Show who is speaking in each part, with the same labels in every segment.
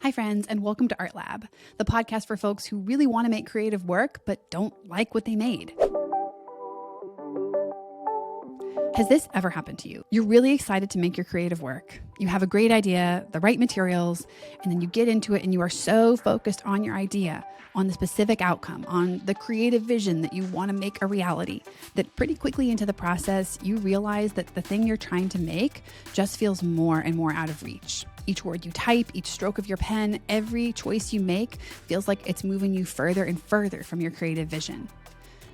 Speaker 1: Hi, friends, and welcome to Art Lab, the podcast for folks who really want to make creative work but don't like what they made. Has this ever happened to you? You're really excited to make your creative work. You have a great idea, the right materials, and then you get into it and you are so focused on your idea, on the specific outcome, on the creative vision that you want to make a reality, that pretty quickly into the process, you realize that the thing you're trying to make just feels more and more out of reach. Each word you type, each stroke of your pen, every choice you make feels like it's moving you further and further from your creative vision.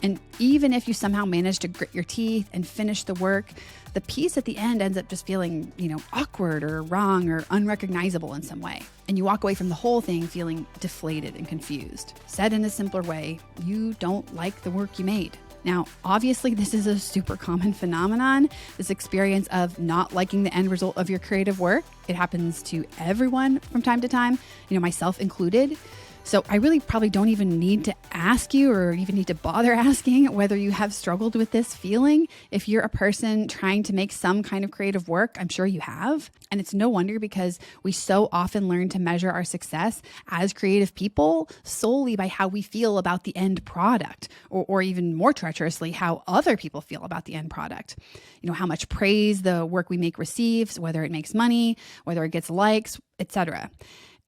Speaker 1: And even if you somehow manage to grit your teeth and finish the work, the piece at the end ends up just feeling, awkward or wrong or unrecognizable in some way. And you walk away from the whole thing feeling deflated and confused. Said in a simpler way, you don't like the work you made. Now, obviously, this is a super common phenomenon, this experience of not liking the end result of your creative work. It happens to everyone from time to time, myself included. So I really probably don't even need to ask you or even need to bother asking whether you have struggled with this feeling. If you're a person trying to make some kind of creative work, I'm sure you have. And it's no wonder because we so often learn to measure our success as creative people solely by how we feel about the end product, or even more treacherously, how other people feel about the end product. How much praise the work we make receives, whether it makes money, whether it gets likes, etc.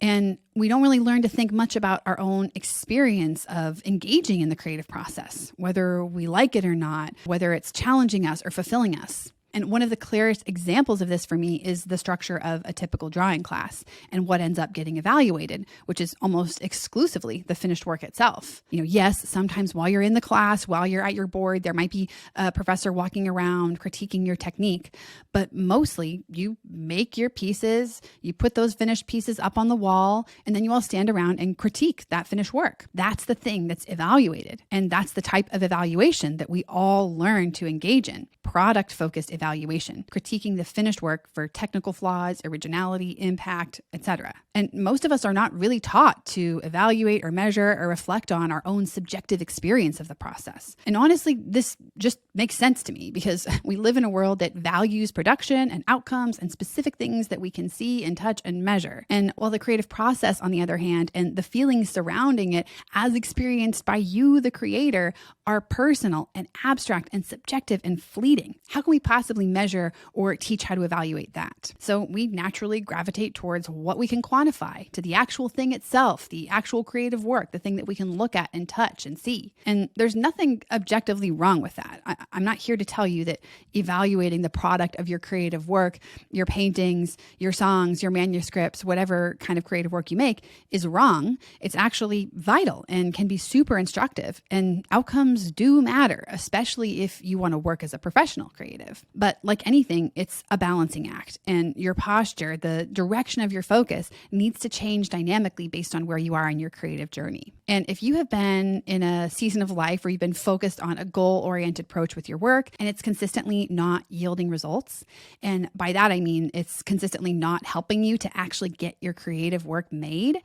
Speaker 1: And we don't really learn to think much about our own experience of engaging in the creative process, whether we like it or not, whether it's challenging us or fulfilling us. And one of the clearest examples of this for me is the structure of a typical drawing class and what ends up getting evaluated, which is almost exclusively the finished work itself. Yes, sometimes while you're in the class, while you're at your board, there might be a professor walking around critiquing your technique, but mostly you make your pieces, you put those finished pieces up on the wall, and then you all stand around and critique that finished work. That's the thing that's evaluated. And that's the type of evaluation that we all learn to engage in. Product-focused evaluation, critiquing the finished work for technical flaws, originality, impact, etc. And most of us are not really taught to evaluate or measure or reflect on our own subjective experience of the process. And honestly, this just makes sense to me because we live in a world that values production and outcomes and specific things that we can see and touch and measure. And while the creative process, on the other hand, and the feelings surrounding it as experienced by you, the creator, are personal and abstract and subjective and fleeting, how can we possibly measure or teach how to evaluate that? So we naturally gravitate towards what we can quantify, to the actual thing itself, the actual creative work, the thing that we can look at and touch and see. And there's nothing objectively wrong with that. I'm not here to tell you that evaluating the product of your creative work, your paintings, your songs, your manuscripts, whatever kind of creative work you make is wrong. It's actually vital and can be super instructive. And outcomes do matter, especially if you want to work as a professional creative. But like anything, it's a balancing act. And your posture, the direction of your focus, needs to change dynamically based on where you are in your creative journey. And if you have been in a season of life where you've been focused on a goal-oriented approach with your work and it's consistently not yielding results, and by that I mean it's consistently not helping you to actually get your creative work made,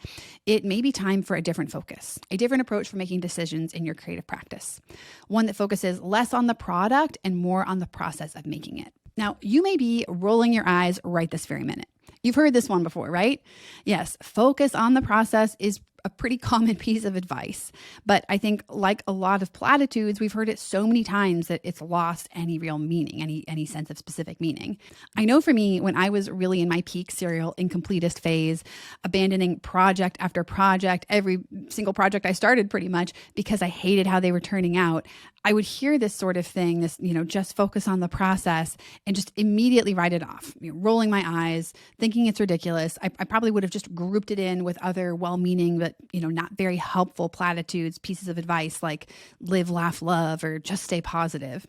Speaker 1: it may be time for a different focus, a different approach for making decisions in your creative practice. One that focuses less on the product and more on the process of making it. Now, you may be rolling your eyes right this very minute. You've heard this one before, right? Yes, focus on the process is a pretty common piece of advice. But I think like a lot of platitudes, we've heard it so many times that it's lost any real meaning, any sense of specific meaning. I know for me, when I was really in my peak serial incompletist phase, abandoning project after project, every single project I started pretty much because I hated how they were turning out, I would hear this sort of thing, this, just focus on the process and just immediately write it off, rolling my eyes, thinking it's ridiculous. I probably would have just grouped it in with other well-meaning, but, not very helpful platitudes, pieces of advice like live, laugh, love, or just stay positive.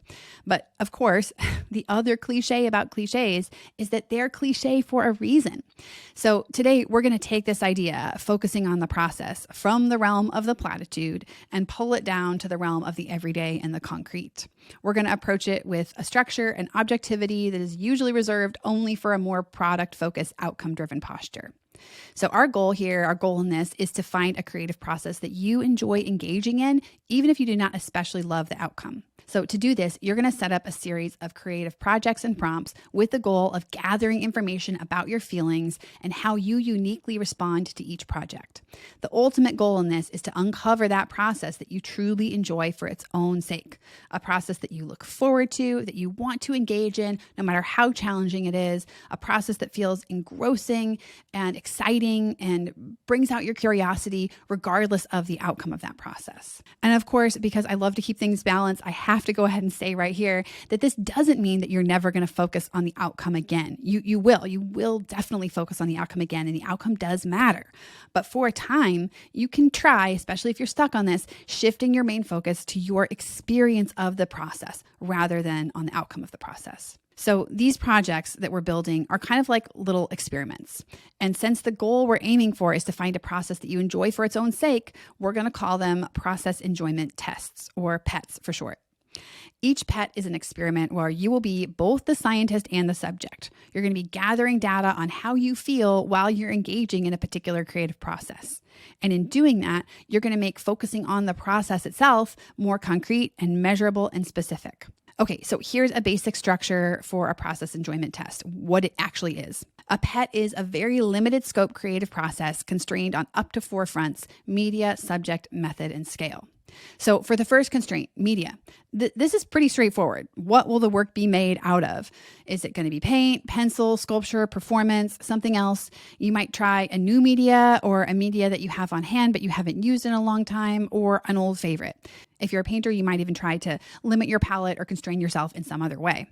Speaker 1: But of course, the other cliche about cliches is that they're cliche for a reason. So today we're going to take this idea, focusing on the process, from the realm of the platitude and pull it down to the realm of the everyday and the concrete. We're going to approach it with a structure and objectivity that is usually reserved only for a more product-focused, outcome-driven posture. So our goal in this is to find a creative process that you enjoy engaging in, even if you do not especially love the outcome. So to do this, you're going to set up a series of creative projects and prompts with the goal of gathering information about your feelings and how you uniquely respond to each project. The ultimate goal in this is to uncover that process that you truly enjoy for its own sake, a process that you look forward to, that you want to engage in, no matter how challenging it is, a process that feels engrossing and exciting and brings out your curiosity regardless of the outcome of that process. And of course, because I love to keep things balanced, I have to go ahead and say right here that this doesn't mean that you're never going to focus on the outcome again. You will definitely focus on the outcome again, and the outcome does matter. But for a time, you can try, especially if you're stuck on this, shifting your main focus to your experience of the process rather than on the outcome of the process. So these projects that we're building are kind of like little experiments. And since the goal we're aiming for is to find a process that you enjoy for its own sake, we're going to call them process enjoyment tests, or PETs for short. Each PET is an experiment where you will be both the scientist and the subject. You're going to be gathering data on how you feel while you're engaging in a particular creative process. And in doing that, you're going to make focusing on the process itself more concrete and measurable and specific. Okay, so here's a basic structure for a process enjoyment test, what it actually is. A PET is a very limited scope creative process constrained on up to 4 fronts: media, subject, method, and scale. So for the first constraint, media, this is pretty straightforward. What will the work be made out of? Is it going to be paint, pencil, sculpture, performance, something else? You might try a new media or a media that you have on hand but you haven't used in a long time, or an old favorite. If you're a painter, you might even try to limit your palette or constrain yourself in some other way.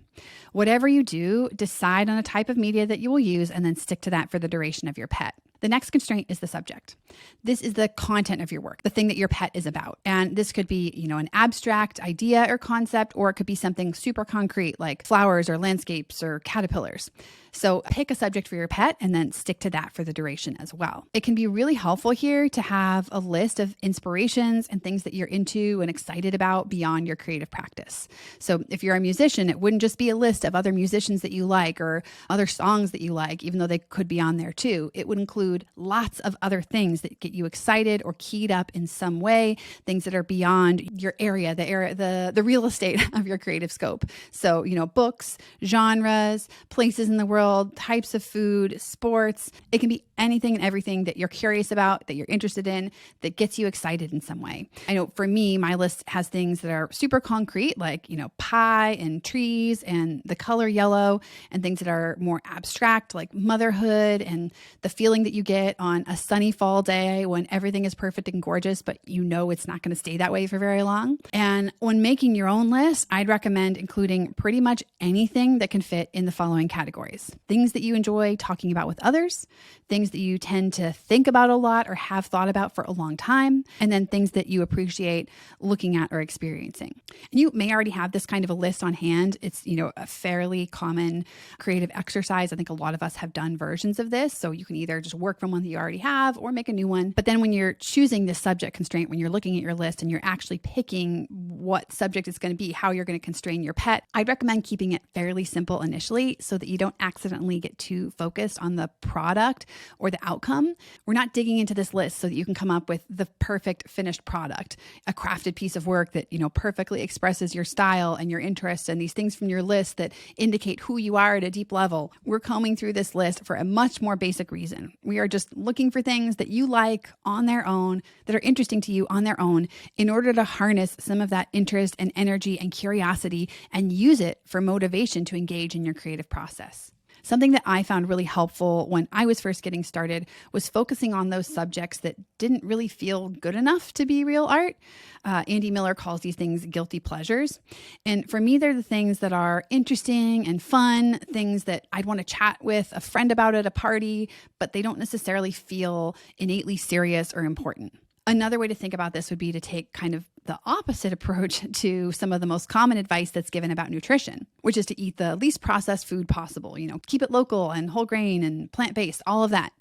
Speaker 1: Whatever you do, decide on a type of media that you will use and then stick to that for the duration of your PET. The next constraint is the subject. This is the content of your work, the thing that your PET is about. And this could be, an abstract idea or concept, or it could be something super concrete like flowers or landscapes or caterpillars. So pick a subject for your PET and then stick to that for the duration as well. It can be really helpful here to have a list of inspirations and things that you're into and excited about beyond your creative practice. So if you're a musician, it wouldn't just be a list of other musicians that you like or other songs that you like, even though they could be on there too. It would include lots of other things that get you excited or keyed up in some way, things that are beyond your area, the real estate of your creative scope. So, books, genres, places in the world, types of food, sports. It can be anything and everything that you're curious about, that you're interested in, that gets you excited in some way. I know for me, my list has things that are super concrete, like, pie and trees and the color yellow, and things that are more abstract, like motherhood and the feeling that you get on a sunny fall day when everything is perfect and gorgeous, but it's not going to stay that way for very long. And when making your own list, I'd recommend including pretty much anything that can fit in the following categories: things that you enjoy talking about with others, things that you tend to think about a lot or have thought about for a long time, and then things that you appreciate looking at or experiencing. And you may already have this kind of a list on hand. It's, a fairly common creative exercise. I think a lot of us have done versions of this. So you can either just work from one that you already have or make a new one. But then when you're choosing this subject constraint, when you're looking at your list and you're actually picking what subject it's going to be, how you're going to constrain your PET, I'd recommend keeping it fairly simple initially so that you don't accidentally get too focused on the product or the outcome. We're not digging into this list so that you can come up with the perfect finished product, a crafted piece of work that, perfectly expresses your style and your interests and these things from your list that indicate who you are at a deep level. We're combing through this list for a much more basic reason. We are just looking for things that you like on their own, that are interesting to you on their own, in order to harness some of that interest and energy and curiosity and use it for motivation to engage in your creative process. Something that I found really helpful when I was first getting started was focusing on those subjects that didn't really feel good enough to be real art. Andy Miller calls these things guilty pleasures. And for me, they're the things that are interesting and fun, things that I'd want to chat with a friend about at a party, but they don't necessarily feel innately serious or important. Another way to think about this would be to take kind of the opposite approach to some of the most common advice that's given about nutrition, which is to eat the least processed food possible, keep it local and whole grain and plant-based, all of that.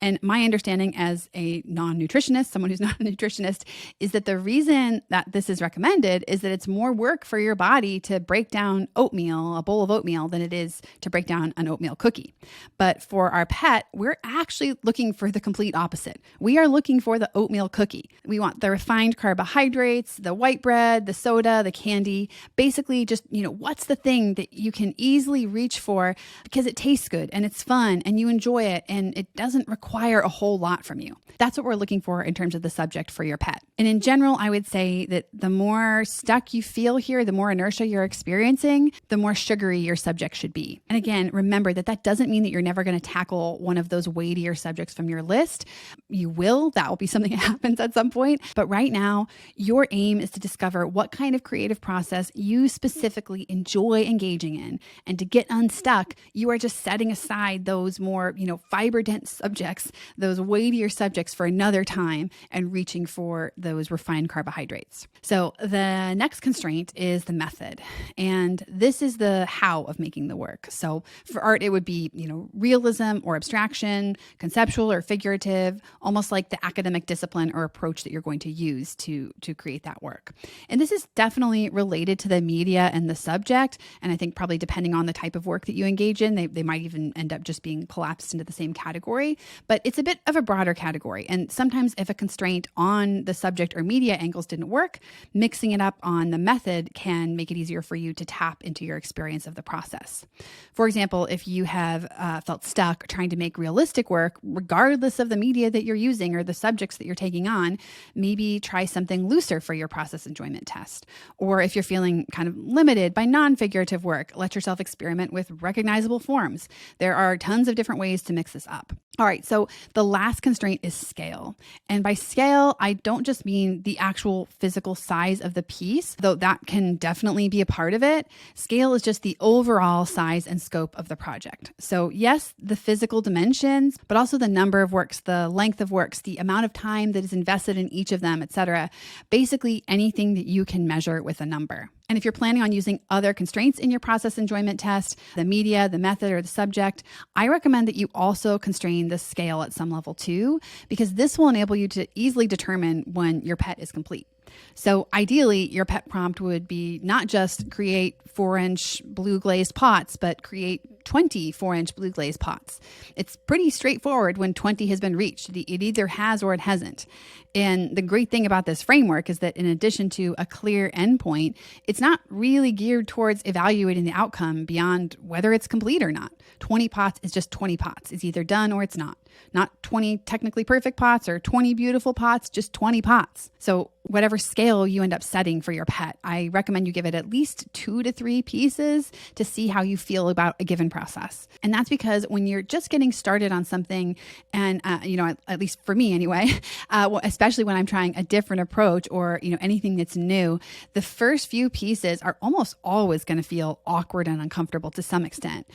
Speaker 1: And my understanding as a non-nutritionist, someone who's not a nutritionist, is that the reason that this is recommended is that it's more work for your body to break down oatmeal, a bowl of oatmeal, than it is to break down an oatmeal cookie. But for our pet, we're actually looking for the complete opposite. We are looking for the oatmeal cookie. We want the refined carbohydrates, the white bread, the soda, the candy, basically just, what's the thing that you can easily reach for because it tastes good and it's fun and you enjoy it and it doesn't require a whole lot from you. That's what we're looking for in terms of the subject for your pet. And in general, I would say that the more stuck you feel here, the more inertia you're experiencing, the more sugary your subject should be. And again, remember that doesn't mean that you're never going to tackle one of those weightier subjects from your list. You will. That will be something that happens at some point. But right now, your aim is to discover what kind of creative process you specifically enjoy engaging in. And to get unstuck, you are just setting aside those more, fiber-dense subjects, those weightier subjects for another time and reaching for those refined carbohydrates. So the next constraint is the method. And this is the how of making the work. So for art, it would be, realism or abstraction, conceptual or figurative, almost like the academic discipline or approach that you're going to use to create that work. And this is definitely related to the media and the subject. And I think probably depending on the type of work that you engage in, they might even end up just being collapsed into the same category. But it's a bit of a broader category. And sometimes if a constraint on the subject or media angles didn't work, mixing it up on the method can make it easier for you to tap into your experience of the process. For example, if you have felt stuck trying to make realistic work, regardless of the media that you're using or the subjects that you're taking on, maybe try something looser for your process enjoyment test. Or if you're feeling kind of limited by non-figurative work, let yourself experiment with recognizable forms. There are tons of different ways to mix this up. All right, so the last constraint is scale. And by scale, I don't just mean the actual physical size of the piece, though that can definitely be a part of it. Scale is just the overall size and scope of the project. So yes, the physical dimensions, but also the number of works, the length of works, the amount of time that is invested in each of them, etc. Basically anything that you can measure with a number. And if you're planning on using other constraints in your process enjoyment test, the media, the method, or the subject, I recommend that you also constrain the scale at some level too, because this will enable you to easily determine when your pet is complete. So ideally, your pet prompt would be not just create 4-inch blue glazed pots, but create 20 4-inch blue glazed pots. It's pretty straightforward when 20 has been reached. It either has or it hasn't. And the great thing about this framework is that in addition to a clear endpoint, it's not really geared towards evaluating the outcome beyond whether it's complete or not. 20 pots is just 20 pots. It's either done or it's not. Not 20 technically perfect pots or 20 beautiful pots, just 20 pots. So whatever scale you end up setting for your pet, I recommend you give it at least 2 to 3 pieces to see how you feel about a given process. And that's because when you're just getting started on something, and at least for me anyway, especially when I'm trying a different approach or anything that's new, the first few pieces are almost always going to feel awkward and uncomfortable to some extent.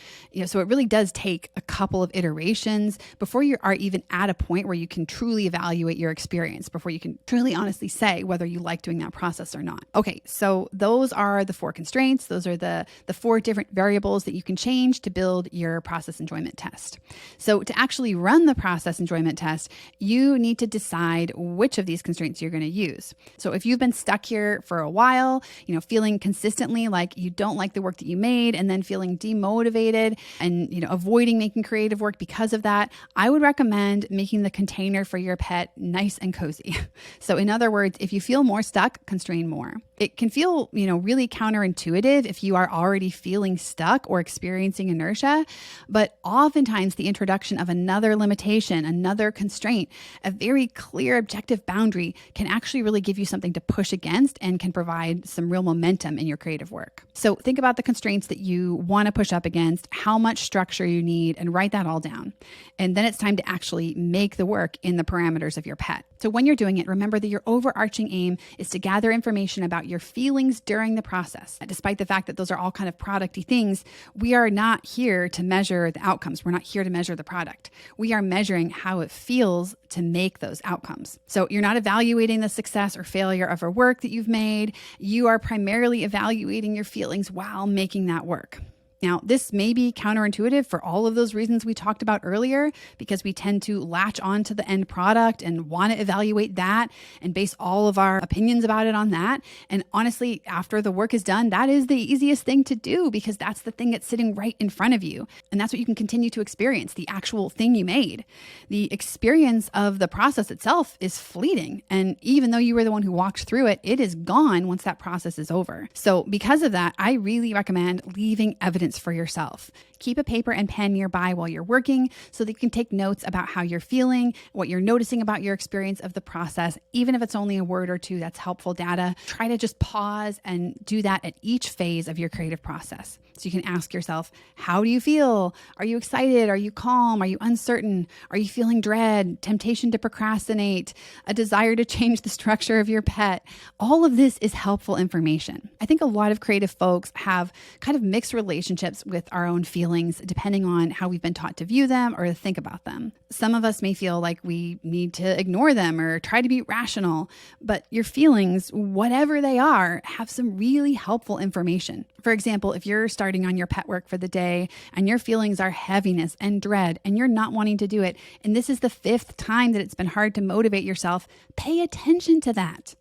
Speaker 1: So it really does take a couple of iterations before you are even at a point where you can truly evaluate your experience, before you can truly honestly say whether you like doing that process or not. Okay, so those are the 4 constraints. Those are the 4 different variables that you can change to build your process enjoyment test. So to actually run the process enjoyment test, you need to decide which of these constraints you're going to use. So if you've been stuck here for a while, feeling consistently like you don't like the work that you made and then feeling demotivated and, avoiding making creative work because of that, I would recommend making the container for your pet nice and cozy. So in other words, if you feel more stuck, constrain more. It can feel, really counterintuitive if you are already feeling stuck or experiencing inertia, but oftentimes the introduction of another limitation, another constraint, a very clear objective boundary can actually really give you something to push against and can provide some real momentum in your creative work. So think about the constraints that you want to push up against, how much structure you need, and write that all down. And then it's time to actually make the work in the parameters of your pet. So when you're doing it, remember that your overarching aim is to gather information about your feelings during the process. Despite the fact that those are all kind of producty things, we are not here to measure the outcomes. We're not here to measure the product. We are measuring how it feels to make those outcomes. So you're not evaluating the success or failure of a work that you've made. You are primarily evaluating your feelings while making that work. Now, this may be counterintuitive for all of those reasons we talked about earlier, because we tend to latch on to the end product and want to evaluate that and base all of our opinions about it on that. And honestly, after the work is done, that is the easiest thing to do because that's the thing that's sitting right in front of you. And that's what you can continue to experience, the actual thing you made. The experience of the process itself is fleeting. And even though you were the one who walked through it, it is gone once that process is over. So because of that, I really recommend leaving evidence for yourself. Keep a paper and pen nearby while you're working so that you can take notes about how you're feeling, what you're noticing about your experience of the process. Even if it's only a word or two, that's helpful data. Try to just pause and do that at each phase of your creative process. So you can ask yourself, how do you feel? Are you excited? Are you calm? Are you uncertain? Are you feeling dread, temptation to procrastinate, a desire to change the structure of your pet? All of this is helpful information. I think a lot of creative folks have kind of mixed relationships with our own feelings, depending on how we've been taught to view them or to think about them. Some of us may feel like we need to ignore them or try to be rational, but your feelings, whatever they are, have some really helpful information. For example, if you're starting on your pet work for the day and your feelings are heaviness and dread and you're not wanting to do it, and this is the 5th time that it's been hard to motivate yourself, pay attention to that.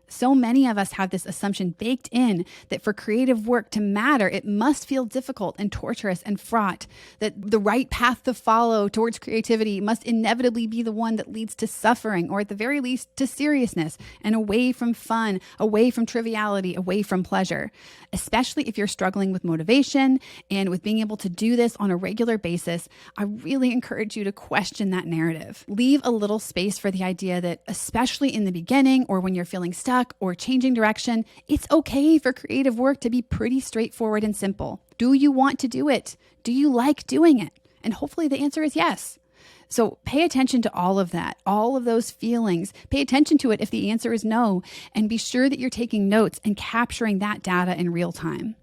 Speaker 1: So many of us have this assumption baked in that for creative work to matter, it must feel difficult and torturous and fraught, that the right path to follow towards creativity must inevitably be the one that leads to suffering, or at the very least to seriousness and away from fun, away from triviality, away from pleasure. Especially if you're struggling with motivation and with being able to do this on a regular basis, I really encourage you to question that narrative. Leave a little space for the idea that, especially in the beginning or when you're feeling stuck or changing direction, it's okay for creative work to be pretty straightforward and simple. Do you want to do it? Do you like doing it? And hopefully the answer is yes. So pay attention to all of that, all of those feelings. Pay attention to it if the answer is no, and be sure that you're taking notes and capturing that data in real time.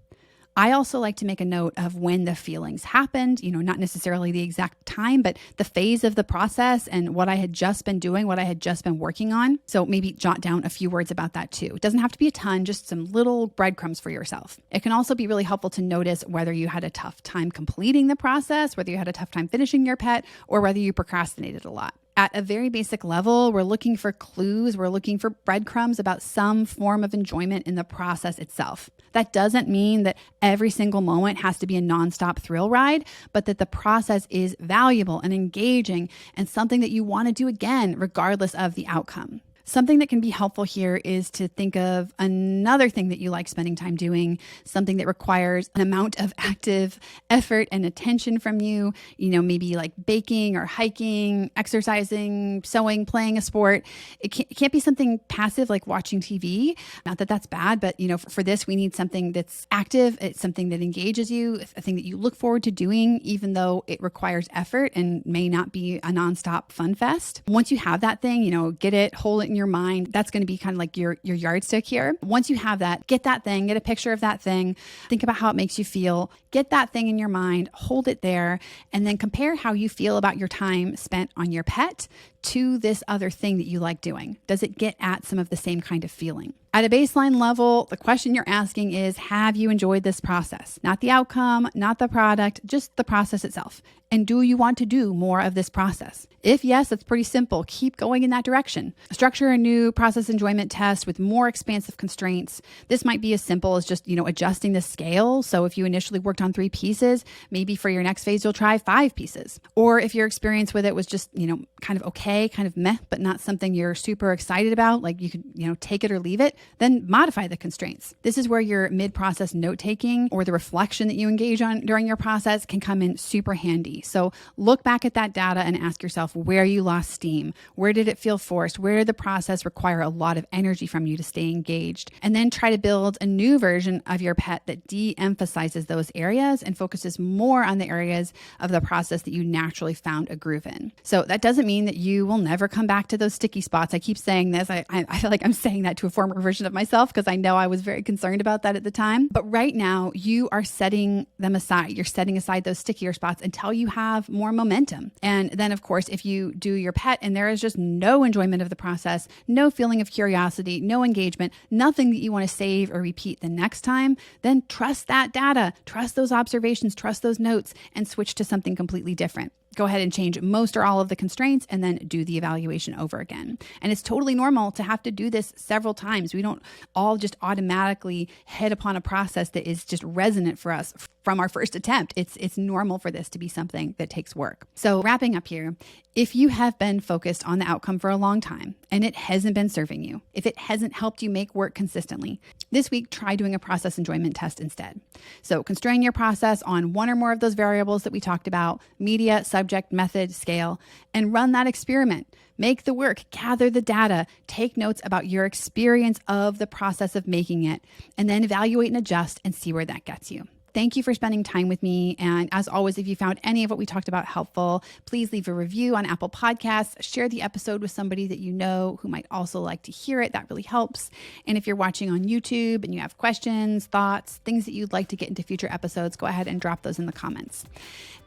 Speaker 1: I also like to make a note of when the feelings happened, not necessarily the exact time, but the phase of the process and what I had just been doing, what I had just been working on. So maybe jot down a few words about that too. It doesn't have to be a ton, just some little breadcrumbs for yourself. It can also be really helpful to notice whether you had a tough time completing the process, whether you had a tough time finishing your pet, or whether you procrastinated a lot. At a very basic level, we're looking for clues, we're looking for breadcrumbs about some form of enjoyment in the process itself. That doesn't mean that every single moment has to be a nonstop thrill ride, but that the process is valuable and engaging and something that you want to do again, regardless of the outcome. Something that can be helpful here is to think of another thing that you like spending time doing, something that requires an amount of active effort and attention from you, maybe like baking or hiking, exercising, sewing, playing a sport. It can't be something passive like watching TV. Not that that's bad, but for this, we need something that's active. It's something that engages you, a thing that you look forward to doing, even though it requires effort and may not be a nonstop fun fest. Once you have that thing, get it, hold it in your mind. That's going to be kind of like your yardstick here. Once you have that, get that thing, get a picture of that thing, think about how it makes you feel, get that thing in your mind, hold it there, and then compare how you feel about your time spent on your pet to this other thing that you like doing. Does it get at some of the same kind of feeling? At a baseline level, the question you're asking is, have you enjoyed this process? Not the outcome, not the product, just the process itself. And do you want to do more of this process? If yes, that's pretty simple. Keep going in that direction. Structure a new process enjoyment test with more expansive constraints. This might be as simple as just, adjusting the scale. So if you initially worked on 3 pieces, maybe for your next phase, you'll try 5 pieces. Or if your experience with it was just, kind of okay, kind of meh, but not something you're super excited about, like you could, take it or leave it, then modify the constraints. This is where your mid-process note-taking or the reflection that you engage on during your process can come in super handy. So look back at that data and ask yourself where you lost steam. Where did it feel forced? Where did the process require a lot of energy from you to stay engaged? And then try to build a new version of your PET that de-emphasizes those areas and focuses more on the areas of the process that you naturally found a groove in. So that doesn't mean that you will never come back to those sticky spots. I keep saying this. I feel like I'm saying that to a former version of myself because I know I was very concerned about that at the time. But right now, you are setting them aside. You're setting aside those stickier spots until you have more momentum. And then, of course, if you do your PET and there is just no enjoyment of the process, no feeling of curiosity, no engagement, nothing that you want to save or repeat the next time, then trust that data, trust those observations, trust those notes, and switch to something completely different. Go ahead and change most or all of the constraints and then do the evaluation over again. And it's totally normal to have to do this several times. We don't all just automatically hit upon a process that is just resonant for us from our first attempt. It's normal for this to be something that takes work. So wrapping up here, if you have been focused on the outcome for a long time and it hasn't been serving you, if it hasn't helped you make work consistently, this week, try doing a process enjoyment test instead. So constrain your process on one or more of those variables that we talked about: media, subject, method, scale, and run that experiment. Make the work, gather the data, take notes about your experience of the process of making it, and then evaluate and adjust and see where that gets you. Thank you for spending time with me. And as always, if you found any of what we talked about helpful, please leave a review on Apple Podcasts. Share the episode with somebody that you know who might also like to hear it. That really helps. And if you're watching on YouTube and you have questions, thoughts, things that you'd like to get into future episodes, go ahead and drop those in the comments.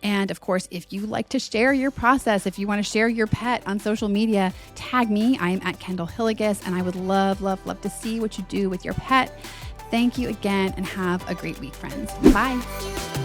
Speaker 1: And of course, if you like to share your process, if you want to share your PET on social media, tag me. I am at Kendall Hilligus, and I would love to see what you do with your PET. Thank you again and have a great week, friends. Bye.